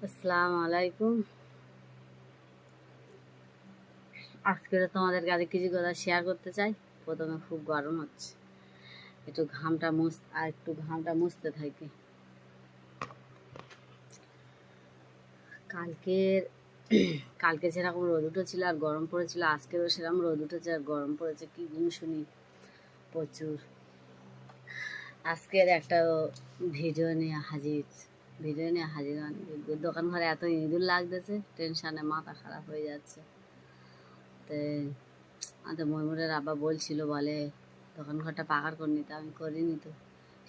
আসসালামু আলাইকুম। আজকে তোমাদের কাছে কিছু কথা শেয়ার করতে চাই। প্রথমে খুব গরম হচ্ছে, একটু ঘামটা মুছতে থাকি। কালকের কালকে যেরকম রোদ উঠেছিল আর গরম পড়েছিল, আজকেরও সেরকম রোদ উঠেছে আর গরম পড়েছে। কি শুনি প্রচুর। আজকের একটা ভিডিও নিয়ে হাজির মানে দোকান ঘরে এত ইঁদুর লাগতেছে, টেনশনে মাথা খারাপ হয়ে যাচ্ছে। তো আমাদের ময়মুরের আব্বা বলে দোকান ঘরটা পাকার করে নিতে, আমি করিনি তো।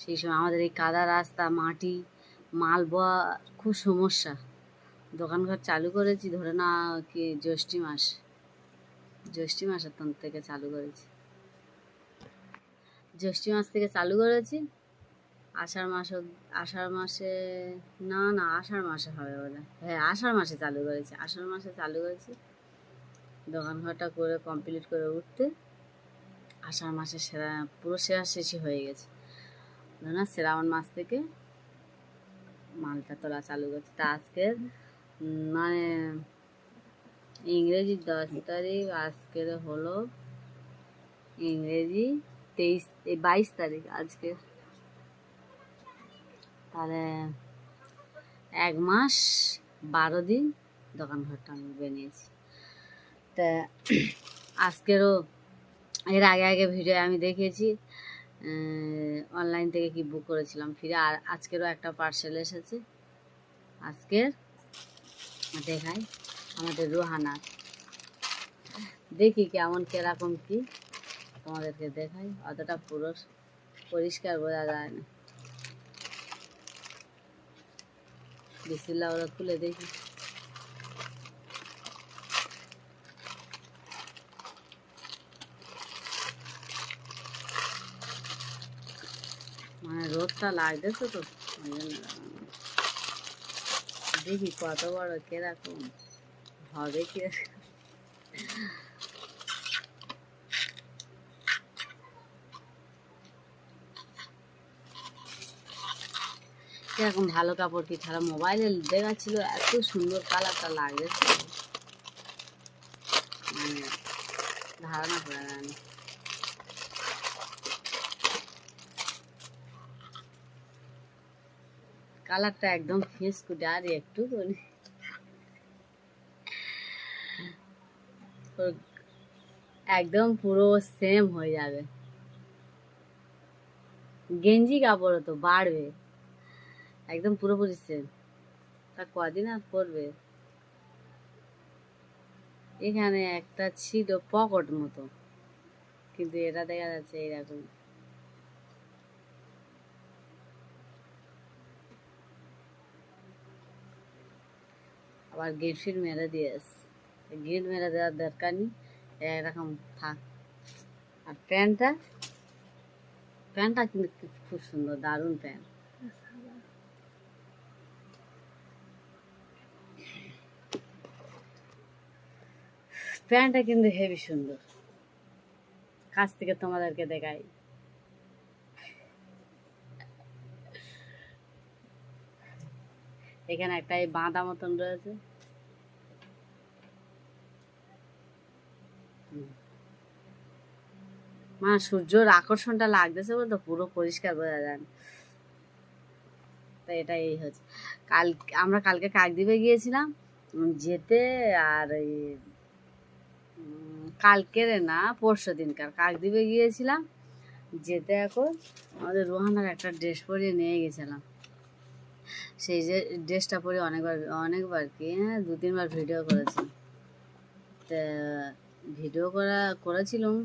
সেই সময় আমাদের এই কাদা রাস্তা, মাটি, মাল বওয়া খুব সমস্যা। দোকান ঘর চালু করেছি ধরে না কি জ্যৈষ্ঠী মাসের থেকে চালু করেছি। জ্যৈষ্ঠী মাস থেকে চালু করেছি। আষাঢ় মাসে না আষাঢ় মাসে হবে বলে। হ্যাঁ, আষাঢ় মাসে চালু করেছি। দোকান ঘরটা করে কমপ্লিট করে উঠতে আষাঢ় মাসে পুরো শেষই হয়ে গেছে। না, শ্রাবণ মাস থেকে মালটা তোলা চালু করছে। তা আজকের মানে ইংরেজি 10 তারিখ, আজকের হলো ইংরেজি 22 তারিখ। আজকে তাহলে 1 মাস 12 দিন দোকান ঘরটা আমি বানিয়েছি। তা আজকেরও এর আগে ভিডিও আমি দেখিয়েছি অনলাইন থেকে কি বুক করেছিলাম ফিরে। আর আজকেরও একটা পার্সেল এসেছে। আজকের দেখাই আমাদের রোহানা, দেখি কেমন কিরকম কি তোমাদেরকে দেখাই। অতটা পুরো পরিষ্কার বোঝা যায় না। বিসমিল্লাহ, ওরা খুলে দেখি। মানে রোদটা লাগতেছে তো, দেখি কত বড় কিরকম হবে। কিরকম ভালো কাপড় কি ছাড়া মোবাইলে দেখাচ্ছিল, এত সুন্দর কালারটা লাগতেছে, মানে ধারণা করা যায় না। কালারটা একদম ফেসকুটে, আর একটু একদম পুরো সেম হয়ে যাবে। গেঞ্জি কাপড়ও তো বাড়বে, একদম পুরোপুরি সেম। তা কদিন আর পরবে। এখানে একটা ছিল পকেট মতো, কিন্তু এটা দেখা যাচ্ছে এইরকম। আবার গিট মেরে দিয়েছে, গিট মেরে দেওয়ার দরকার নেই, এরকম থাক। আর প্যান্টটা কিন্তু খুব সুন্দর, দারুণ প্যান্ট। প্যান্টটা কিন্তু হেভি সুন্দর। কাছ থেকে তোমাদেরকে দেখাই। এখানে একটা এই বাঁধা মতন রয়েছে, মানে সূর্যর আকর্ষণটা লাগতেছে বলতো, পুরো পরিষ্কার বোঝা যায় না। তো এটা এই হচ্ছে। আমরা কালকে কাকদ্বীপে গিয়েছিলাম যেতে, আর এই কালকের না পরশু দিনকার কাকদ্বীপে গিয়েছিলাম যেতে। এখন আমাদের রোহানার একটা ড্রেস পরিয়ে নিয়ে গেছিলাম। সেই যে ড্রেসটা পরে অনেকবার কি, হ্যাঁ 2-3 বার ভিডিও করেছি। তা ভিডিও করেছিলাম।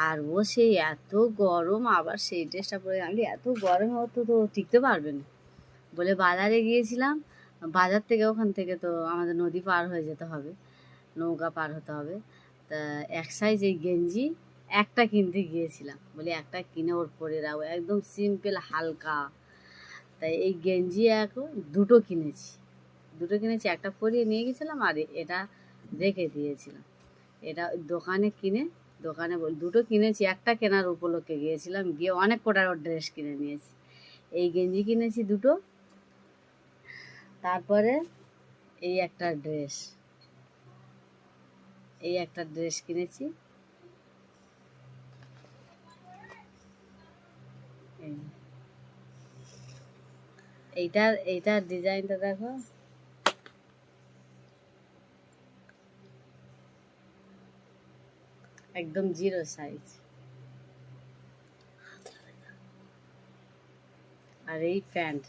আর ও সেই এত গরম, আবার সেই ড্রেসটা পরে আমি এত গরমে অত তো টিকতে পারবে না বলে বাজারে গিয়েছিলাম। বাজার থেকে ওখান থেকে তো আমাদের নদী পার হয়ে যেতে হবে, নৌকা পার হতে হবে। তা এক সাইজ এই গেঞ্জি একটা কিনতে গিয়েছিলাম, বলে একটা কিনে ওর পরে রাখবো, একদম সিম্পল হালকা। তাই এই গেঞ্জি এখন দুটো কিনেছি, একটা পরিয়ে নিয়ে গেছিলাম আর এটা রেখে দিয়েছিলাম। এটা দোকানে দুটো কিনেছি, একটা কেনার উপলক্ষে গিয়েছিলাম, গিয়ে অনেক কটার ড্রেস কিনে নিয়েছি। এই গেঞ্জি কিনেছি দুটো। তারপরে এই একটা ড্রেস, এই একটা ড্রেস কিনেছি। এইটার ডিজাইনটা দেখো, একদম জিরো সাইজ। আর এই প্যান্ট,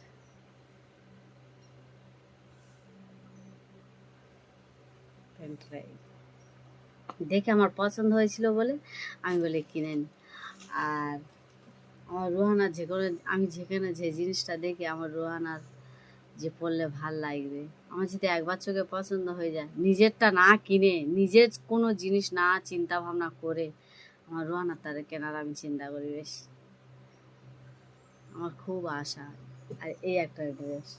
প্যান্টটাই দেখে আমার পছন্দ হয়েছিল বলে আমি বলে কিনে নি। আর আমার রোহানা আমি যেখানে যে জিনিসটা দেখি আমার রোহানার যে পরলে ভাল লাগবে, আমার যদি একবার চোখে পছন্দ হয়ে যায়, নিজেরটা না কিনে, নিজের কোনো জিনিস না চিন্তা ভাবনা করে আমার রোহানার তাদের কেনার আমি চিন্তা করি বেশি। আমার খুব আশা। আর এই একটা ড্রেস,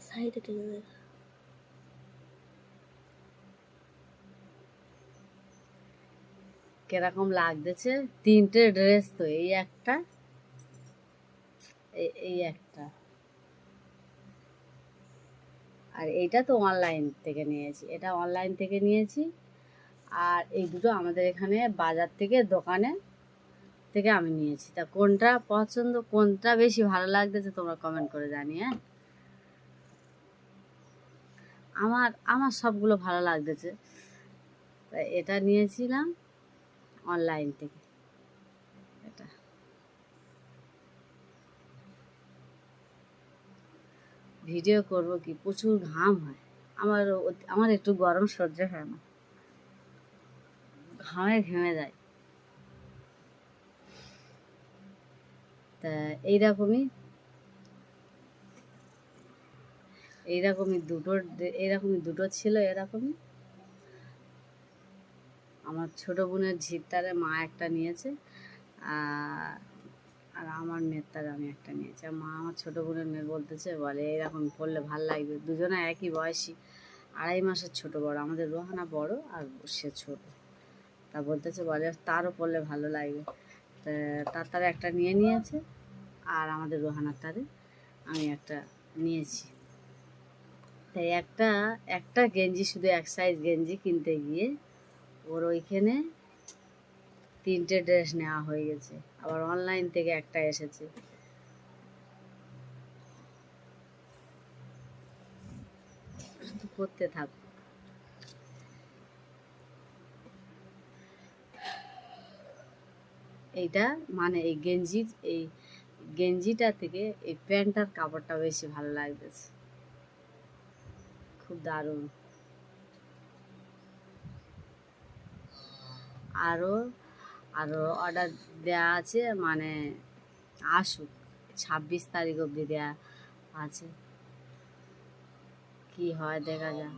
সাইডে টেনে দেখ। কিরকম লাগতেছে, তিনটে ড্রেস তো, এই একটা, এই একটা, আর এইটা তো অনলাইন থেকে নিয়েছি, এটা অনলাইন থেকে নিয়েছি। আর এই দুটো আমাদের এখানে বাজার থেকে, দোকানে থেকে আমি নিয়েছি। তা কোনটা পছন্দ, কোনটা বেশি ভালো লাগতেছে তোমরা কমেন্ট করে জানিয়ে। হ্যাঁ, আমার আমার সবগুলো ভালো লাগতেছে, তাই এটা নিয়েছিলাম অনলাইন থেকে। এটা ভিডিও করব কি, প্রচুর ঘাম হয় আমার, আমার একটু গরম সহ্য হয় না, ঘামে ঘেমে যায়। তা এইরকমই এইরকমই দুটো ছিল এরকমই। আমার ছোট বোনের ঝিরতারে মা একটা নিয়েছে, আর আর আমার মেয়ের তারে আমি একটা নিয়েছি। আর মা আমার ছোট বোনের মেয়ে বলতেছে, বলে এরকম পরলে ভাল লাগবে, দুজনে একই বয়সী, 2.5 মাসের ছোট বড়, আমাদের রোহানা বড় আর সে ছোট। তা বলতেছে, বলে তারও পরলে ভালো লাগবে। তার তারে একটা নিয়েছে, আর আমাদের রোহানার তারে আমি একটা নিয়েছি। তাই একটা একটা গেঞ্জি, শুধু এক সাইজ গেঞ্জি কিনতে গিয়ে ওর ওইখানে 3টে ড্রেস নেওয়া হয়ে গেছে। আবার অনলাইন থেকে একটা এসেছে। শুধু করতে থাক। এইটা মানে এই গেঞ্জিটা থেকে এই প্যান্টটার কাপড়টা বেশি ভালো লাগতেছে, খুব দারুণ। আরও আরও অর্ডার দেওয়া আছে, মানে আসুক, 26 তারিখ অবধি দেওয়া আছে, কি হয় দেখা যাক।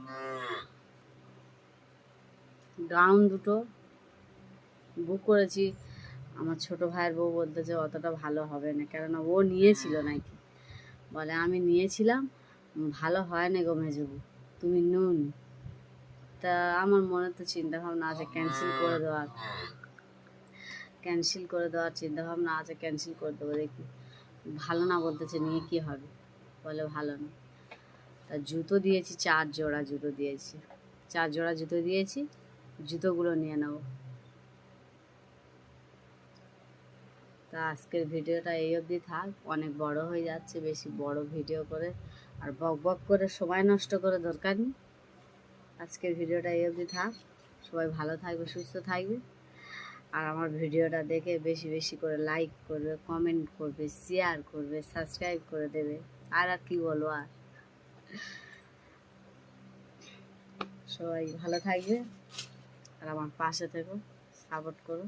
গাউন দুটো বুক করেছি, আমার ছোট ভাইয়ের বউ বলতেছে অতটা ভালো হবে না, কেননা ও নিয়েছিল নাকি, বলে আমি নিয়েছিলাম ভালো হয় না গো মেজবু, তুমি নুন। তা আমার মনে তো চিন্তা ভাবনা আছে ক্যান্সেল করে দেওয়ার চিন্তা ভাবনা আছে, ক্যান্সেল করে দেবো। দেখি ভালো না বলতেছে, নিয়ে কি হবে, বলে ভালো না। তা জুতো দিয়েছি, 4 জোড়া জুতো দিয়েছি, 4 জোড়া জুতো দিয়েছি, জুতোগুলো নিয়ে নেবো। তা আজকের ভিডিওটা এই অবধি থাক, অনেক বড় হয়ে যাচ্ছে, বেশি বড় ভিডিও করে আর বক বক করে সময় নষ্ট করে দরকার নেই। আজকের ভিডিওটা এই অবধি থাক, সবাই ভালো থাকবে, সুস্থ থাকবে। আর আমার ভিডিওটা দেখে বেশি বেশি করে লাইক করবে, কমেন্ট করবে, শেয়ার করবে, সাবস্ক্রাইব করে দেবে। আর কি বলবো, আর সবাই ভালো থাকবে আর আমার পাশে থেকো, সাপোর্ট করো।